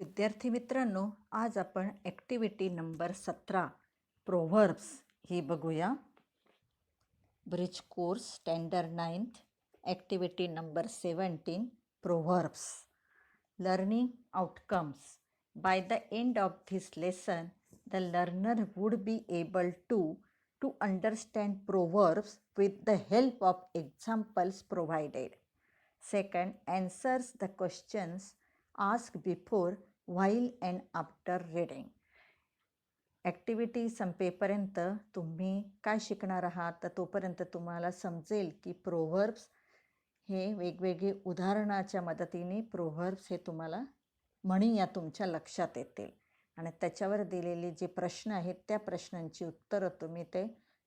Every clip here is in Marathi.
विद्यार्थी मित्रांनो, आज आपण ॲक्टिव्हिटी नंबर 17 प्रोव्हर्ब्स ही बघूया. Bridge course standard 9th activity number 17 proverbs. Learning outcomes. By the end of this lesson, the learner would be able to understand proverbs with the help of examples provided. Second, answers the questions asked before, while and after reading. Activity संपेपर्यंत तुम्ही काय शिकणार आहात, तर तोपर्यंत तुम्हाला समजेल की प्रोव्हर्ब्स हे वेगवेगळे उदाहरणाच्या मदतीने प्रोव्हर्ब्स हे तुम्हाला म्हणी या तुमच्या लक्षात येतील आणि त्याच्यावर दिलेले जे प्रश्न आहेत त्या प्रश्नांची उत्तरं तुम्ही ते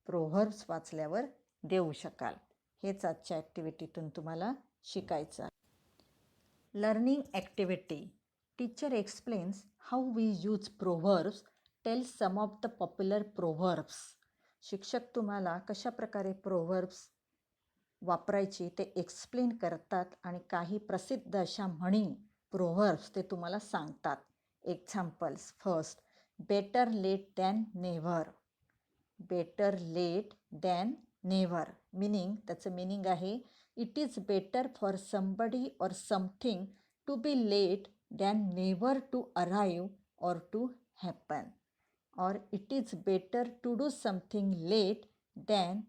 प्रोव्हर्ब्स वाचल्यावर देऊ शकाल. हेच आजच्या ॲक्टिव्हिटीतून तुम्हाला शिकायचं आहे. Learning activity. Teacher explains how we use proverbs, tell some of the popular proverbs. शिक्षक तुम्हाला कशा प्रकारे प्रोव्हर्ब्स वापरायची ते एक्सप्लेन करतात आणि काही प्रसिद्ध अशा म्हणी प्रोव्हर्ब्स ते तुम्हाला सांगतात. Examples. First, better late than never. Better late than never meaning, त्याचं मिनिंग आहे it is better for somebody or something to be late than never to arrive or to happen. Or it is better to do something late than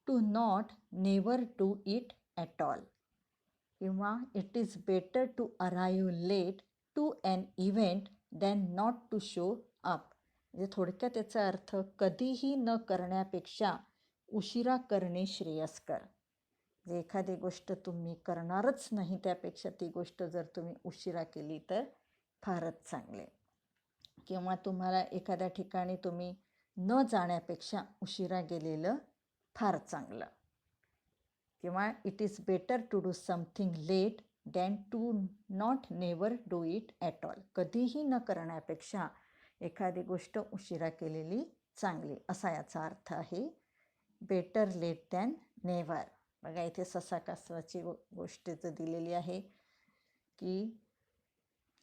to not never do it at all. किंवा it is better to arrive late to an event than not to show up. म्हणजे थोडक्यात याचा अर्थ कधीही न करण्यापेक्षा उशिरा करणे श्रेयस्कर. जे एखादी गोष्ट तुम्ही करणारच नाही त्यापेक्षा ती गोष्ट जर तुम्ही उशिरा केली तर फारच चांगले. किंवा तुम्हाला एखाद्या ठिकाणी तुम्ही न जाण्यापेक्षा उशिरा गेलेलं फार चांगलं. किंवा it is better to do something late than to not never do it at all. कधीही न करण्यापेक्षा एखादी गोष्ट उशिरा केलेली चांगली असा याचा अर्थ आहे. Better late than never. बघा इथे ससा कासवाची गोष्टीचं दिलेली आहे की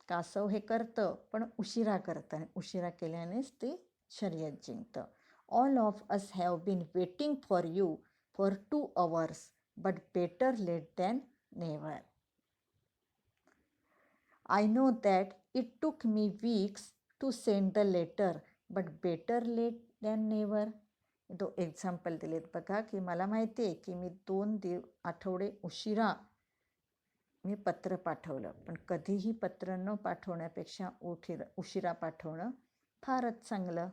कासव हे करतं पण उशिरा करतं आणि उशिरा केल्यानेच ते शर्यत जिंकतं. All of us have been waiting for you for 2 hours, but better late than never. I know that it took me weeks to send the letter, but better late than never. तो एक्झाम्पल दिलेत बघा की मला माहिती आहे की मी 2 आठवडे उशिरा मी पत्र पाठवलं, पण कधीही पत्र न पाठवण्यापेक्षा उशिरा पाठवणं फारच चांगलं.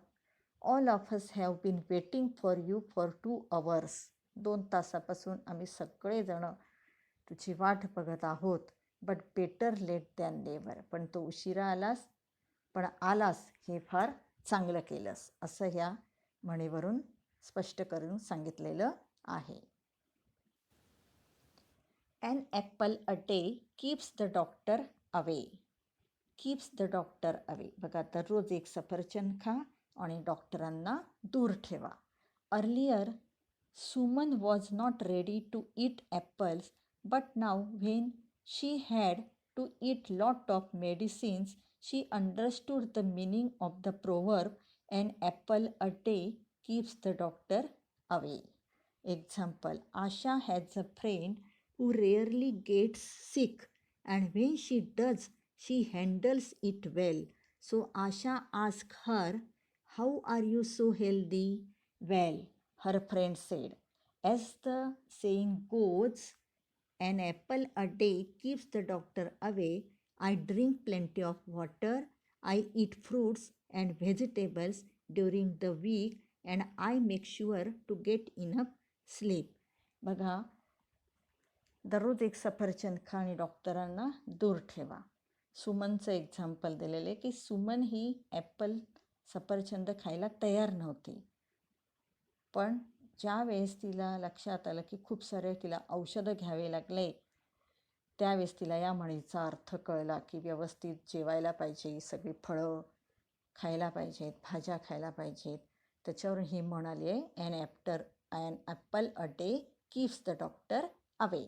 All of us have been waiting for you for 2 hours. 2 तासापासून आम्ही सगळेजणं तुझी वाट बघत आहोत. But better late than never. पण तो उशिरा आलास, पण आलास हे फार चांगलं केलंस असं ह्या म्हणीवरून स्पष्ट करून सांगितलेलं आहे. An apple a day keeps the doctor away. Keeps the doctor away. बघा दररोज एक सफरचंद खा आणि डॉक्टरांना दूर ठेवा. Earlier Suman was not ready to eat apples, but now when she had to eat lot of medicines, she understood the meaning of the proverb, an apple a day keeps the doctor away. Example, Asha has a friend who rarely gets sick, and when she does, she handles it well. So Asha asked her, how are you so healthy? Well, her friend said, as the saying goes, an apple a day keeps the doctor away. I drink plenty of water. I eat fruits and vegetables during the week, and I make sure to get enough sleep. बघा दररोज एक सफरचंद खा आणि डॉक्टरांना दूर ठेवा. सुमनचं एक्झाम्पल दिलेलं आहे की सुमन ही ॲपल सफरचंद खायला तयार नव्हती, पण ज्या वेळेस तिला लक्षात आलं की खूप सारे तिला औषधं घ्यावे लागले त्यावेळेस तिला या म्हणीचा अर्थ कळला की व्यवस्थित जेवायला पाहिजे, सगळी फळं खायला पाहिजेत, भाज्या खायला पाहिजेत. त्याच्यावर ही म्हणाली आहे an apple a day keeps the doctor away.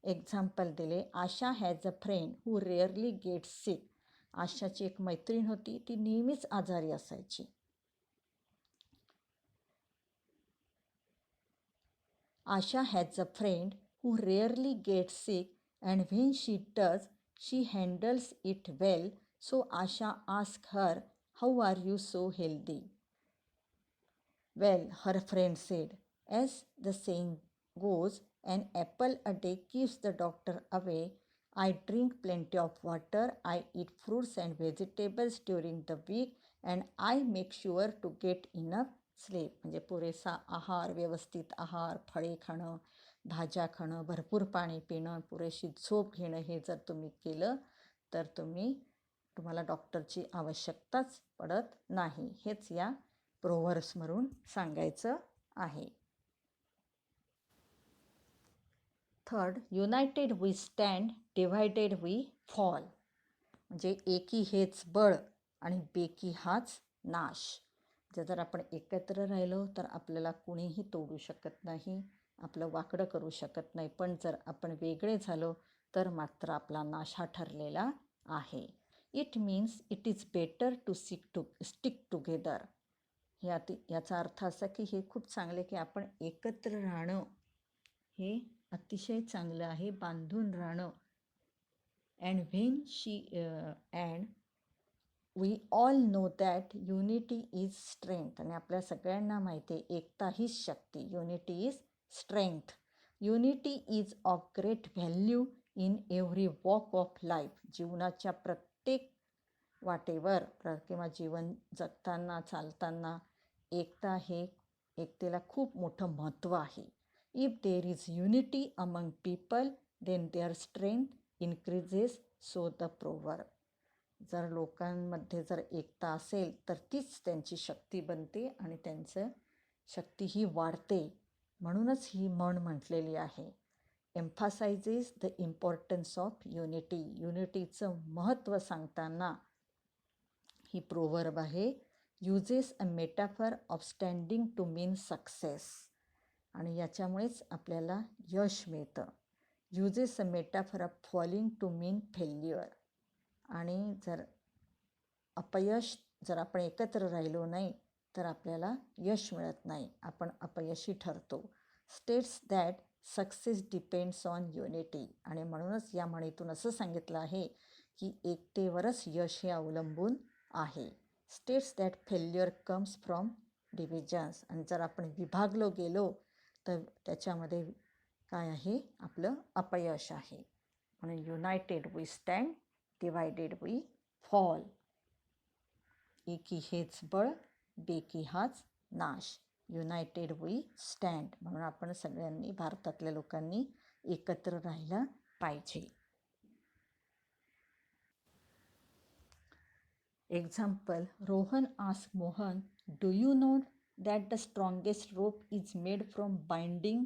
Example दिले, Asha has a friend who rarely gets sick. आशाची एक मैत्रीण होती, ती नेहमीच आजारी असायची. Asha has a friend who rarely gets sick, and when she does, she handles it well. So Asha asked her, "How are you so healthy?" Well, her friend said, "As the saying goes, an apple a day keeps the doctor away. I drink plenty of water, I eat fruits and vegetables during the week, and I make sure to get enough sleep." म्हणजे पुरेसा आहार, व्यवस्थित आहार, फळे खाणं, भाज्या खाणं, भरपूर पाणी पिणं, पुरेशी झोप घेणं, हे जर तुम्ही केलं तर तुम्हाला डॉक्टरची आवश्यकताच पडत नाही. हेच या प्रोव्हर्ब्सवरून सांगायचं आहे. Third, united we stand, divided we fall. म्हणजे एकी हेच बळ आणि बेकी हाच नाश. जर आपण एकत्र राहिलो तर आपल्याला कुणीही तोडू शकत नाही, आपलं वाकडं करू शकत नाही. पण जर आपण वेगळे झालो तर मात्र आपला नाश हा ठरलेला आहे. It means it is better to stick together. याचा अर्थ असा की हे खूप चांगले की आपण एकत्र राहणं हे अतिशय चांगलं आहे, बांधून राहणं. And we all know that unity is strength. आणि आपल्या सगळ्यांना माहिती आहे एकता हीच शक्ती. Unity is strength. Unity is of great value in every walk of life. जीवनाच्या प्रत्येक वाटेवर किंवा जीवन जगताना चालताना एकतेला खूप मोठं महत्त्व आहे. If there is unity among people then their strength increases. So the proverb. जर लोकांमध्ये जर एकता असेल तर तीच त्यांची शक्ती बनते आणि त्यांचं शक्ती ही वाढते. म्हणूनच ही म्हण म्हटलेली आहे. Emphasises the importance of unity. युनिटीचं महत्त्व सांगताना ही प्रोव्हर्ब आहे. Uses a metaphor of standing to mean success. आणि याच्यामुळेच आपल्याला यश मिळतं. Uses a metaphor of falling to mean failure. आणि जर आपण एकत्र राहिलो नाही तर आपल्याला यश मिळत नाही, आपण अपयशी ठरतो. States that success depends on unity. आणि म्हणूनच या म्हणीतून असं सांगितलं आहे की एकतेवरच यश हे अवलंबून आहे. States that failure comes from divisions. आणि जर आपण विभागलो गेलो तर त्याच्यामध्ये काय आहे, आपलं अपयश आहे. म्हणून united we stand, divided we fall. एकी हेच बळ, बेकी हाच नाश. United we stand. म्हणून आपण सगळ्यांनी, भारतातल्या लोकांनी एकत्र राहायला पाहिजे. Example, Rohan ask Mohan, do you know that the strongest rope is made from binding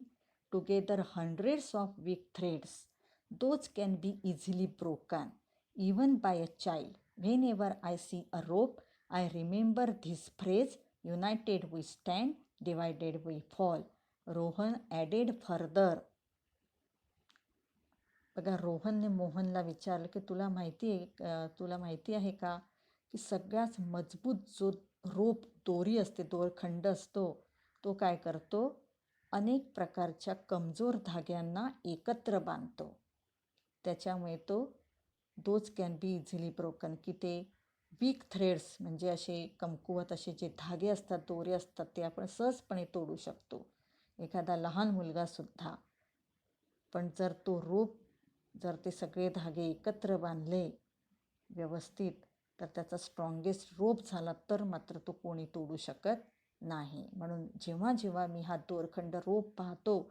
together hundreds of weak threads. Those can be easily broken, even by a child. Whenever I see a rope, I remember this phrase, united we stand, divided we fall. Rohan added further. बघा, रोहनने मोहनला विचारलं की तुला माहिती आहे का की सगळ्यात मजबूत जो रोप, दोरी असते, दोरखंड असतो, तो काय करतो, अनेक प्रकारच्या कमजोर धाग्यांना एकत्र बांधतो. त्याच्यामुळे those can be easily broken, की ते वीक थ्रेड्स म्हणजे असे कमकुवत असे जे धागे असतात, दोरे असतात, ते आपण सहजपणे तोडू शकतो, एखादा लहान मुलगासुद्धा. पण जर तो रोप, जर ते सगळे धागे एकत्र बांधले व्यवस्थित तर त्याचा स्ट्रॉंगेस्ट रोप झाला तर मात्र तो कोणी तोडू शकत नाही. म्हणून जेव्हा जेव्हा मी हा दोरखंड रोप पाहतो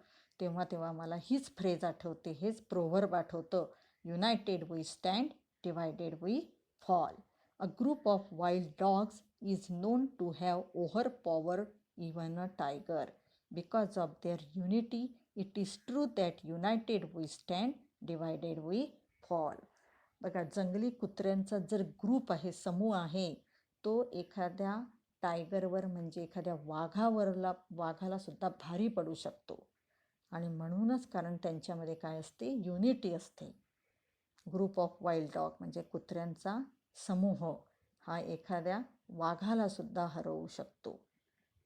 तेव्हा मला हीच फ्रेज आठवते, हेच प्रोव्हर्ब आठवतं, united we stand, divided we fall. A group of wild dogs is known to have overpowered even a tiger. Because of their unity it is true that united we stand, divided we fall. बघा, जंगली कुत्र्यांचा जर ग्रुप आहे, समूह आहे, तो एखाद्या टायगरवर म्हणजे एखाद्या वाघाला सुद्धा भारी पडू शकतो. आणि म्हणूनच, कारण त्यांच्यामध्ये काय असते, युनिटी असते. ग्रुप ऑफ वाईल्ड डॉग म्हणजे कुत्र्यांचा समूह हा एखाद्या वाघाला सुद्धा हरवू शकतो.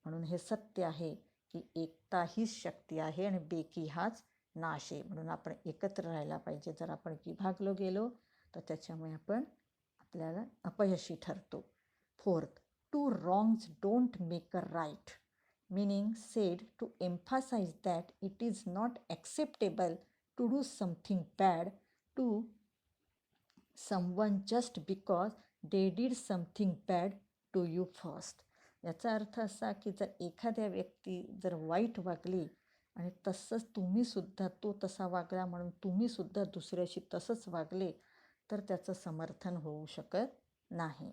म्हणून हे सत्य आहे की एकता हीच शक्ती आहे आणि बेकी हाच नाश आहे. म्हणून आपण एकत्र राहायला पाहिजे. जर आपण विभागलो गेलो तर त्याच्यामुळे आपण आपल्याला अपयशी ठरतो. Fourth, two wrongs don't make a right, meaning said to emphasize that it is not acceptable to do something bad to someone just because they did something bad to you first. याचा अर्थ असा की जर एखाद्या व्यक्ती जर वाईट वागली आणि तसंच तुम्हीसुद्धा तो तसा वागला म्हणून तुम्हीसुद्धा दुसऱ्याशी तसंच वागले तर त्याचं समर्थन होऊ शकत नाही.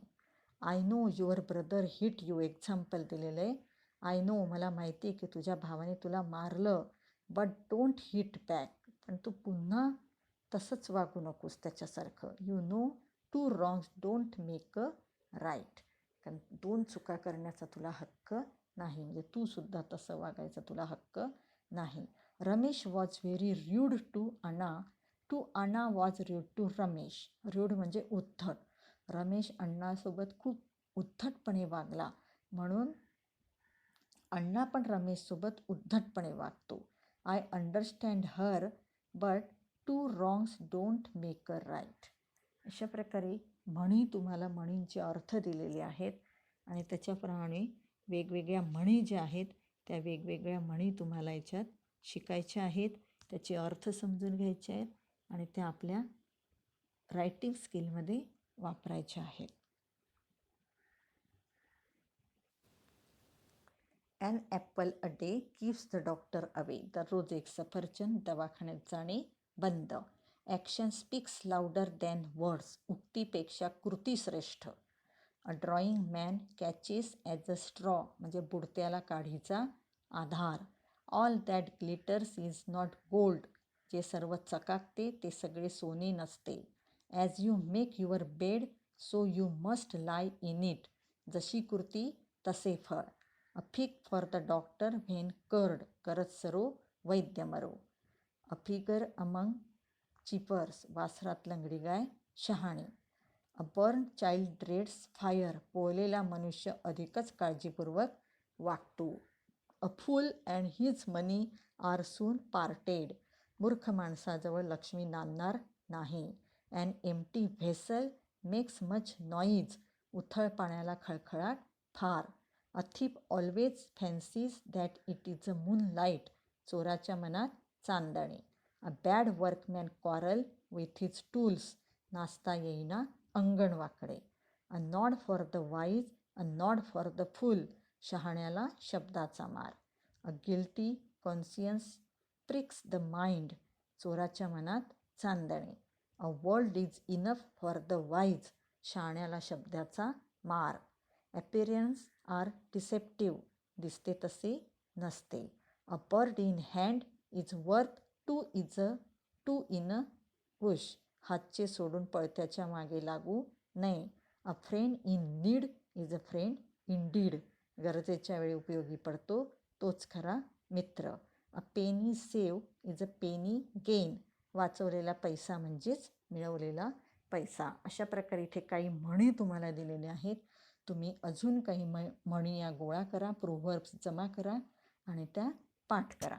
I know your brother hit you example दिलेलं आहे. आय नो मला माहिती आहे की तुझ्या भावाने तुला मारलं, बट डोंट हिट बॅक, पण तू पुन्हा तसंच वागू नकोस त्याच्यासारखं. You know two wrongs don't make a right, कारण दोन चुका करण्याचा तुला हक्क नाही, म्हणजे तू सुद्धा तसं वागायचा तुला हक्क नाही. Ramesh was very rude to Anna was rude to Ramesh. Rude म्हणजे उद्धट. रमेश अण्णासोबत खूप उद्धटपणे वागला म्हणून अण्णा पण रमेशसोबत उद्धटपणे वागतो. I understand her but two wrongs don't make a right. अशा प्रकारे म्हणी तुम्हाला म्हणींचे अर्थ दिलेले आहेत आणि त्याच्याप्रमाणे वेगवेगळ्या म्हणी ज्या आहेत त्या वेगवेगळ्या म्हणी तुम्हाला याच्यात शिकायच्या आहेत, त्याचे अर्थ समजून घ्यायचे आहेत आणि त्या आपल्या रायटिंग स्किलमध्ये वापरायच्या आहेत. An apple a day keeps the doctor away. दररोज एक सफरचंद दवाखान्यात जाणे बंद. Action speaks louder than words. उक्तीपेक्षा कृती श्रेष्ठ. A drowning man catches as a straw म्हणजे बुडत्याला काढीचा आधार. All that glitters is not gold. जे सर्व चकाकते ते सगळे सोने नसते. As you make your bed so you must lie in it. जशी कृती तसे फळ. A fig for the doctor when curd. करत सरो वैद्य मरो. A figure among ciphers. वासरात लंगडी गाय शहाणी. A burn child dreads fire. पोळलेला मनुष्य अधिकच काळजीपूर्वक वागतो. A fool and his money are soon parted. मूर्ख माणसाजवळ लक्ष्मी नांदणार नाही. An empty vessel makes much noise. उथळ पाण्याला खळखळाट फार. A thief always fancies that it is a moonlight. चोराच्या मनात चांदणे. A bad workman quarrel with his tools. नाचता येईना अंगण वाकडे. A nod for the wise a nod for the fool. शहाण्याला शब्दाचा मार. A guilty conscience pricks the mind. चोराच्या मनात चांदणे. A word is enough for the wise. शहाण्याला शब्दाचा मार. Appearances are deceptive. दिसते तसे नसते. A bird in hand is worth two in a bush. हातचे सोडून पळत्याच्या मागे लागू नये. A friend in need is a friend in deed. गरजेच्या वेळी उपयोगी पडतो तोच खरा मित्र. A penny save is a penny gain. वाचवलेला पैसा म्हणजेच मिळवलेला पैसा. अशा प्रकारे इथे काही म्हणी तुम्हाला दिलेल्या आहेत. तुम्ही अजून काही म्हणी या गोळा करा, प्रोव्हर्ब्स जमा करा आणि त्या पाठ करा.